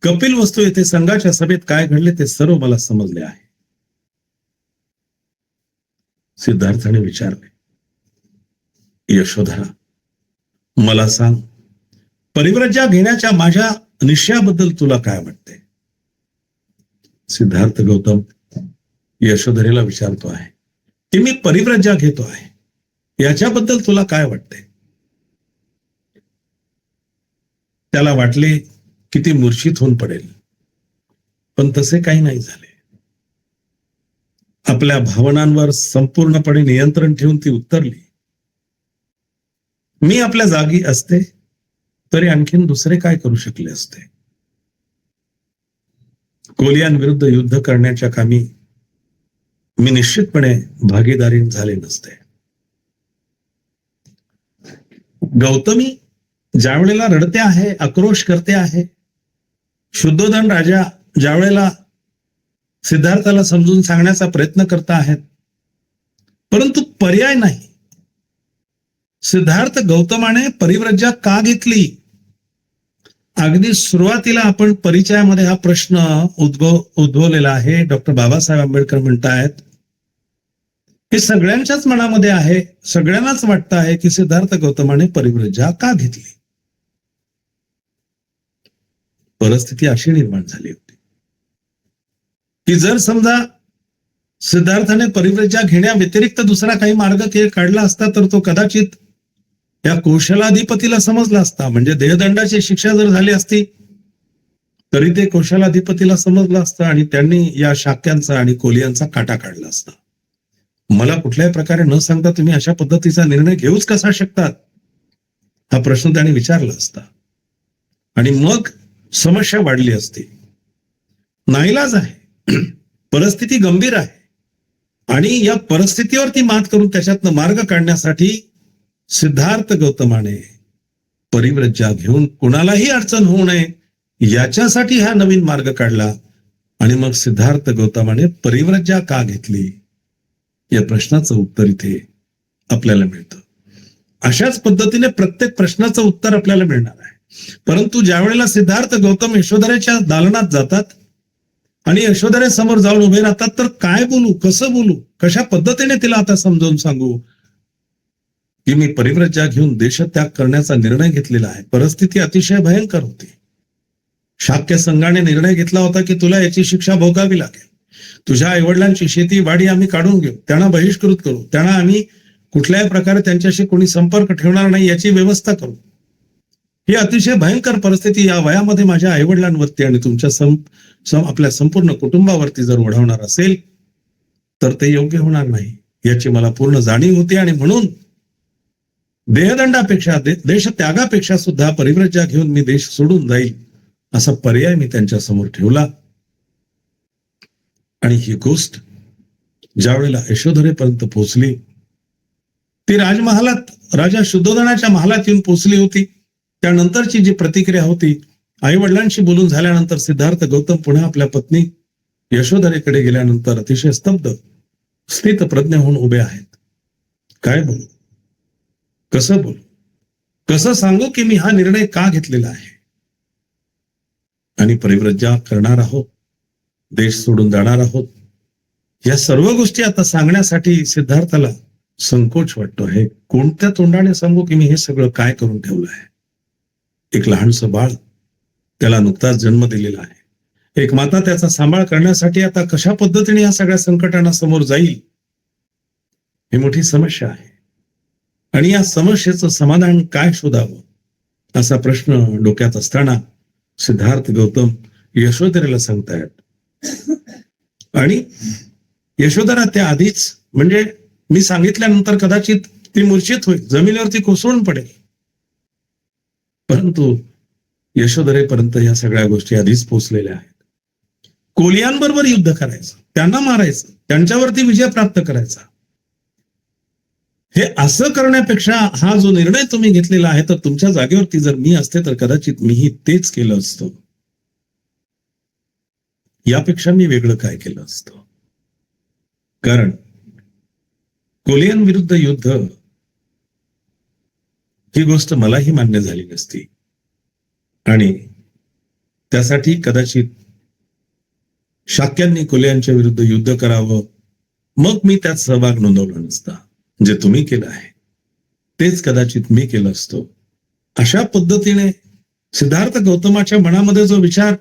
कपिल वस्तू येथे संघाच्या सभेत काय घडले ते सर्व मला समजले आहे. सिद्धार्थाने विचारले, यशोधरा, मला सांग, परिव्रजा घेण्याच्या माझ्या निश्चयाबद्दल तुला काय वाटते. सिद्धार्थ गौतम यशोधरेला विचारतो आहे की मी परिव्रजा घेतो आहे याच्याबद्दल तुला काय वाटते. त्याला वाटले की ती मूर्छित होऊन पडेल, पण तसे काही नाही झाले. आपल्या भावनांवर संपूर्णपणे नियंत्रण ठेवून ती उत्तरली, मी आपल्या जागी असते तरी आणखीन दुसरे काय करू शकले असते? कोलियांविरुद्ध युद्ध करण्याच्या कामी मी निश्चितपणे भागीदारी झाले नसते. गौतमी ज्या वेळेला रडते आहे, आक्रोश करते आहे, शुद्धोधन राजा ज्या वेळेला सिद्धार्थाला समजून सांगण्याचा प्रयत्न करत आहेत, परंतु पर्याय नाही. सिद्धार्थ गौतमाने परिव्रज्या का घेतली? अगदी सुरुवातीला आपण परिचयामध्ये हा प्रश्न उद्भवलेला आहे. डॉक्टर बाबासाहेब आंबेडकर म्हणतायत हे सगळ्यांच्याच मनामध्ये आहे, सगळ्यांनाच वाटतं आहे की सिद्धार्थ गौतमाने परिव्रज्या का घेतली. परिस्थिती अशी निर्माण झाली होती की जर समजा सिद्धार्थाने परिव्रज्या घेण्या व्यतिरिक्त दुसरा काही मार्ग काढला असता तर तो कदाचित या कौशलाधिपतीला समजला असता. म्हणजे देहदंडाची शिक्षा जर झाली असती तरी ते कौशलाधिपतीला समजलं असतं आणि त्यांनी या शाक्यांचा आणि कोलियांचा काटा काढला असता. मला कुठल्याही प्रकारे न सांगता तुम्ही अशा पद्धतीचा निर्णय घेऊच कसा शकतात, हा प्रश्न त्यांनी विचारला असता आणि मग समस्या वाढली असती. नाईलाज आहे, परिस्थिती गंभीर आहे आणि या परिस्थितीवरती मात करून त्याच्यातनं मार्ग काढण्यासाठी सिद्धार्थ गौतमाने परिव्रज्या घेऊन कुणालाही अडचण होऊ नये याच्यासाठी हा नवीन मार्ग काढला. आणि मग सिद्धार्थ गौतमाने परिव्रज्या का घेतली या प्रश्नाचं उत्तर इथे आपल्याला मिळतं. अशाच पद्धतीने प्रत्येक प्रश्नाचं उत्तर आपल्याला मिळणार आहे. परंतु ज्या वेळेला सिद्धार्थ गौतम यशोधरेच्या दालनात जातात आणि यशोधरेसमोर जाऊन उभे राहतात, तर काय बोलू, कसं बोलू, कशा पद्धतीने तिला आता समजावून सांगू की मी परिव्रज्या घेऊन देशत्याग करण्याचा निर्णय घेतलेला आहे. परिस्थिती अतिशय भयंकर होती. शाक्य संघाने निर्णय घेतला होता की तुला याची शिक्षा भोगावी लागेल. तुझ्या आईवडिलांची शेती वाडी आम्ही काढून घेऊ, त्यांना बहिष्कृत करू, त्यांना आम्ही कुठल्याही प्रकारे त्यांच्याशी कोणी संपर्क ठेवणार नाही याची व्यवस्था करू. ही अतिशय भयंकर परिस्थिती या वयामध्ये माझ्या आईवडिलांवरती आणि तुमच्या आपल्या संपूर्ण कुटुंबावरती जर ओढवणार असेल तर ते योग्य होणार नाही याची मला पूर्ण जाणीव होती. आणि म्हणून देहदंडापेक्षा देश त्यागापेक्षा सुद्धा परिव्रज्या घेऊन मी देश सोडून जाईल असा पर्याय मी त्यांच्या समोर ठेवला. आणि ही गोष्ट ज्या वेळेला यशोधरेपर्यंत पोहोचली, ती राजमहालात राजा शुद्धोधनाच्या महालात येऊन पोहोचली होती. त्यानंतरची जी प्रतिक्रिया होती, आई वडिलांशी बोलून झाल्यानंतर सिद्धार्थ गौतम पुन्हा आपल्या पत्नी यशोधरेकडे गेल्यानंतर अतिशय स्तब्ध स्थित प्रज्ञ होऊन उभे आहेत. काय बोलू, कसं बोलू, कसं सांगू की मी हा निर्णय का घेतलेला आहे आणि परिव्रज्या करणार आहोत, देश सोडून जाणार आहोत, या सर्व गोष्टी आता सांगण्यासाठी सिद्धार्थाला संकोच वाटतो आहे. कोणत्या तोंडाने सांगू की मी हे सगळं काय करून ठेवलं आहे. एक लहानसं बाळ, त्याला नुकताच जन्म दिलेला आहे. एक माता त्याचा सांभाळ करण्यासाठी आता कशा पद्धतीने या सगळ्या संकटांना समोर जाईल, ही मोठी समस्या आहे. आणि या समस्येचं समाधान काय शोधावं असा प्रश्न डोक्यात असताना सिद्धार्थ गौतम यशोधरेला सांगतायत. आणि यशोधरा त्या आधीच, म्हणजे मी सांगितल्यानंतर कदाचित ती मूर्छित होईल, जमिनीवरती कोसळून पडेल, परंतु यशोधरेपर्यंत या सगळ्या गोष्टी आधीच पोहोचलेल्या आहेत. कोलियांबरोबर युद्ध करायचं, त्यांना मारायचं, त्यांच्यावरती विजय प्राप्त करायचा, हे असं करण्यापेक्षा हा जो निर्णय तुम्ही घेतलेला आहे, तर तुमच्या जागेवरती जर मी असते तर कदाचित मीही तेच केलं असतं. यापेक्षा मी वेगळं काय केलं असतं. कारण कोलियांविरुद्ध युद्ध ही गोष्ट मलाही मान्य झाली नसती आणि त्यासाठी कदाचित शाक्यांनी कोलियांच्या विरुद्ध युद्ध करावं, मग मी त्यात सहभाग नोंदवला नसता. जे तुम्ही केलं आहे तेच कदाचित मी केलं असतो. अशा पद्धतीने सिद्धार्थ गौतमाच्या मनामध्ये जो विचार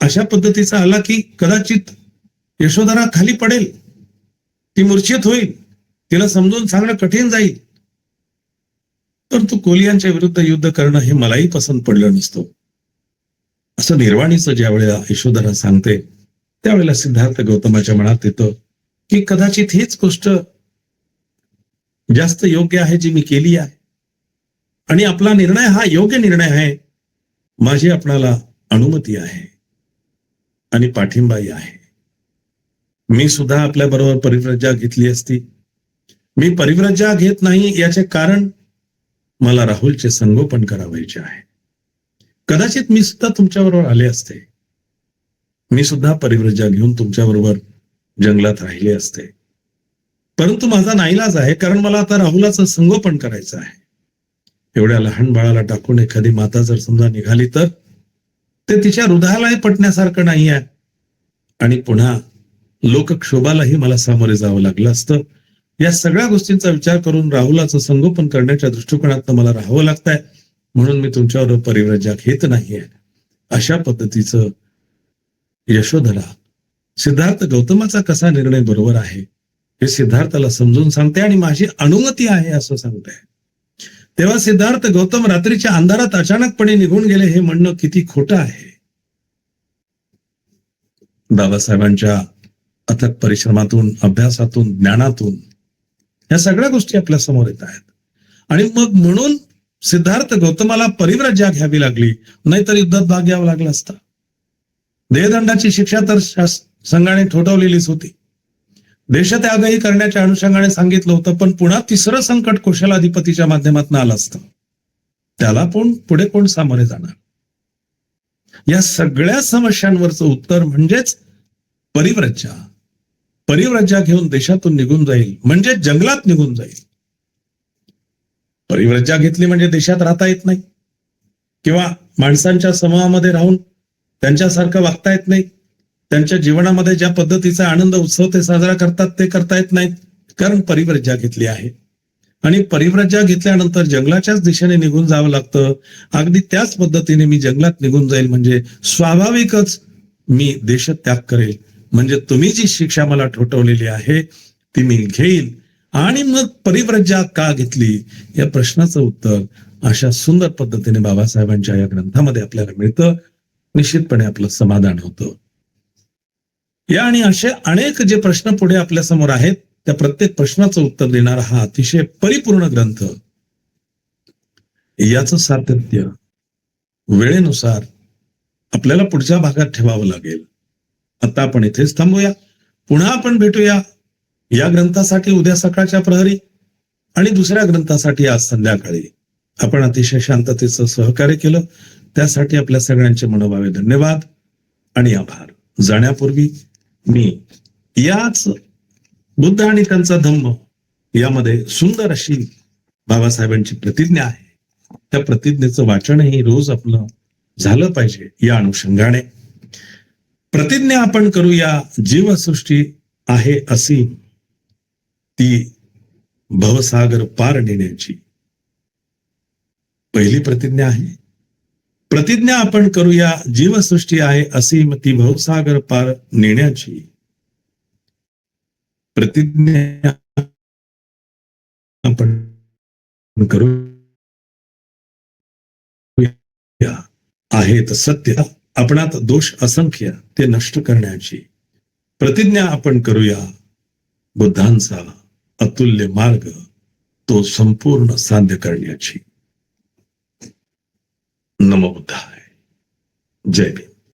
अशा पद्धतीचा आला की कदाचित यशोधरा खाली पडेल, ती मूर्छित होईल, तिला समजून सांगणं कठीण जाईल, परंतु कोलियांच्या विरुद्ध युद्ध करणं हे मलाही पसंत पडलं नसतं. असं निर्वाणीचं ज्या वेळेला यशोधरा सांगते त्यावेळेला सिद्धार्थ गौतमाच्या मनात येतं की कदाचित हीच गोष्ट जास्त योग्य आहे जी मी केली आहे. आणि आपला निर्णय हा योग्य निर्णय आहे. माझी आपणाला अनुमती आहे आणि पाठिंबाही आहे. मी सुद्धा आपल्या बरोबर परिव्रज्या घेतली असती. मी परिव्रज्या घेत नाही याचे कारण मला राहुलचे संगोपन करावायचे आहे. कदाचित मी सुद्धा तुमच्याबरोबर आले असते. मी सुद्धा परिव्रज्या घेऊन तुमच्याबरोबर जंगलात राहिले असते. परंतु माझा नाईलाज आहे, कारण मला आता राहुलाचं संगोपन करायचं आहे. एवढ्या लहान बाळाला टाकून एखादी माता जर समजा निघाली तर ते तिच्या हृदयालाही पटण्यासारखं नाही आहे. आणि पुन्हा लोकक्षोभालाही मला सामोरे जावं लागलं असतं. या सगळ्या गोष्टींचा विचार करून राहुलाचं संगोपन करण्याच्या दृष्टिकोनातून मला राहावं लागतंय. म्हणून मी तुमच्यावर परिव्रज्या घेत नाहीये. अशा पद्धतीचं यशोधरा सिद्धार्थ गौतमाचा कसा निर्णय बरोबर आहे हे सिद्धार्थाला समजून सांगते आणि माझी अनुमती आहे असं सांगते. तेव्हा सिद्धार्थ गौतम रात्रीच्या अंधारात अचानकपणे निघून गेले हे म्हणणं किती खोटं आहे. बाबासाहेबांच्या अथक परिश्रमातून, अभ्यासातून, ज्ञानातून या सगळ्या गोष्टी आपल्या समोर येत आहेत. आणि मग म्हणून सिद्धार्थ गौतमाला परिव्रज्या घ्यावी लागली, नाहीतर युद्धात भाग घ्यावा लागला असता. देहदंडाची शिक्षा तर संघाने ठोठावलेलीच होती. देशत्यागही करण्याच्या अनुषंगाने सांगितलं होतं. पण पुन्हा तिसरं संकट कुशलाधिपतीच्या माध्यमातून आलं असतं. त्याला पुढे कोण सामोरे जाणार? या सगळ्या समस्यांवरचं उत्तर म्हणजेच परिव्रज्या. परिव्रज्या घेऊन देशातून निघून जाईल म्हणजे जंगलात निघून जाईल. परिव्रज्या घेतली म्हणजे देशात राहता येत नाही, किंवा माणसांच्या समूहामध्ये राहून त्यांच्यासारखं वागता येत नाही. त्यांच्या जीवनामध्ये ज्या पद्धतीचा आनंद उत्सव ते साजरा करतात ते करता येत नाहीत, कारण परिव्रज्या घेतली आहे. आणि परिव्रज्या घेतल्यानंतर जंगलाच्याच दिशेने निघून जावं लागतं. अगदी त्याच पद्धतीने मी जंगलात निघून जाईल म्हणजे स्वाभाविकच मी देशत्याग करेल. म्हणजे तुम्ही जी शिक्षा मला ठोठवलेली आहे ती मी घेईल. आणि मग परिव्रज्या का घेतली या प्रश्नाचं उत्तर अशा सुंदर पद्धतीने बाबासाहेबांच्या या ग्रंथामध्ये आपल्याला मिळतं. निश्चितपणे आपलं समाधान होतं. या आणि असे अनेक जे प्रश्न पुढे आपल्या समोर आहेत त्या प्रत्येक प्रश्नाचं उत्तर देणारा हा अतिशय परिपूर्ण ग्रंथ. याचं सातत्य वेळेनुसार आपल्याला पुढच्या भागात ठेवावं लागेल. आता आपण इथेच थांबूया. पुन्हा आपण भेटूया या ग्रंथासाठी उद्या सकाळच्या प्रहरी आणि दुसऱ्या ग्रंथासाठी आज संध्याकाळी. आपण अतिशय शांततेचं सहकार्य केलं त्यासाठी आपल्या सगळ्यांचे मनोभावे धन्यवाद आणि आभार. जाण्यापूर्वी मी याच बुद्ध आणि त्यांचा धम्म यामध्ये सुंदर अशी बाबासाहेबांची प्रतिज्ञा आहे. त्या प्रतिज्ञेचं वाचनही रोज आपलं झालं पाहिजे. या अनुषंगाने प्रतिज्ञा आपण करूया, जीवसृष्टी आहे असीम, ती भवसागर पार नेण्याची. पहिली प्रतिज्ञा आहे, प्रतिज्ञा आपण करूया, जीवसृष्टी आहे असीम, ती भवसागर पार नेण्याची. प्रतिज्ञा आपण करूया, आहेत सत्य, आपणात दोष असंख्य, ते नष्ट करण्याची. प्रतिज्ञा आपण करूया, बुद्धांचा अतुल्य मार्ग तो संपूर्ण साध्य करण्याची. नमो बुद्धाय. जय भीम.